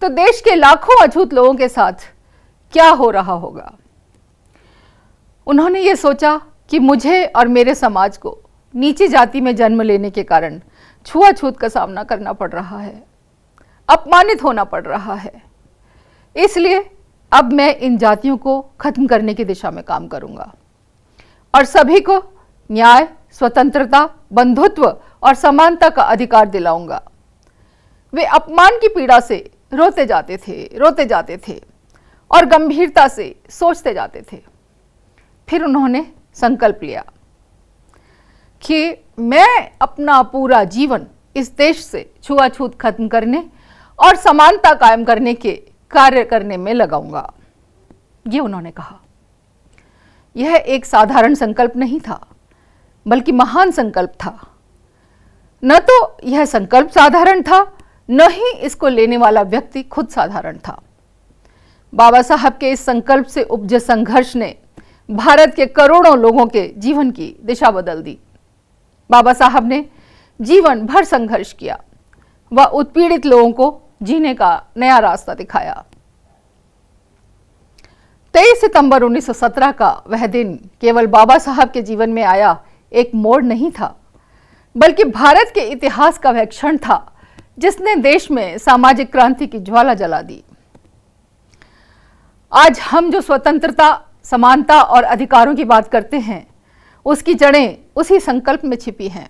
तो देश के लाखों अछूत लोगों के साथ क्या हो रहा होगा। उन्होंने ये सोचा कि मुझे और मेरे समाज को नीची जाति में जन्म लेने के कारण छुआछूत का सामना करना पड़ रहा है, अपमानित होना पड़ रहा है। इसलिए अब मैं इन जातियों को खत्म करने की दिशा में काम करूंगा और सभी को न्याय, स्वतंत्रता, बंधुत्व और समानता का अधिकार दिलाऊंगा। वे अपमान की पीड़ा से रोते जाते थे और गंभीरता से सोचते जाते थे। फिर उन्होंने संकल्प लिया कि मैं अपना पूरा जीवन इस देश से छुआछूत खत्म करने और समानता कायम करने के कार्य करने में लगाऊंगा। ये उन्होंने कहा। यह एक साधारण संकल्प नहीं था, बल्कि महान संकल्प था। न तो यह संकल्प साधारण था, न ही इसको लेने वाला व्यक्ति खुद साधारण था। बाबा साहब के इस संकल्प से उपजे संघर्ष ने भारत के करोड़ों लोगों के जीवन की दिशा बदल दी। बाबा साहब ने जीवन भर संघर्ष किया व उत्पीड़ित लोगों को जीने का नया रास्ता दिखाया। 23 सितंबर 1917 का वह दिन केवल बाबा साहब के जीवन में आया एक मोड़ नहीं था, बल्कि भारत के इतिहास का वह क्षण था जिसने देश में सामाजिक क्रांति की ज्वाला जला दी। आज हम जो स्वतंत्रता, समानता और अधिकारों की बात करते हैं, उसकी जड़ें उसी संकल्प में छिपी हैं।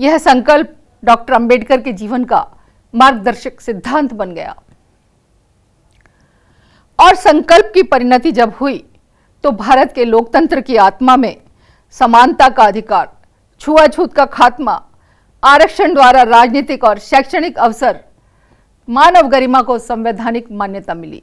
यह संकल्प डॉक्टर अंबेडकर के जीवन का मार्गदर्शक सिद्धांत बन गया और संकल्प की परिणति जब हुई तो भारत के लोकतंत्र की आत्मा में समानता का अधिकार, छुआछूत का खात्मा, आरक्षण द्वारा राजनीतिक और शैक्षणिक अवसर, मानव गरिमा को संवैधानिक मान्यता मिली।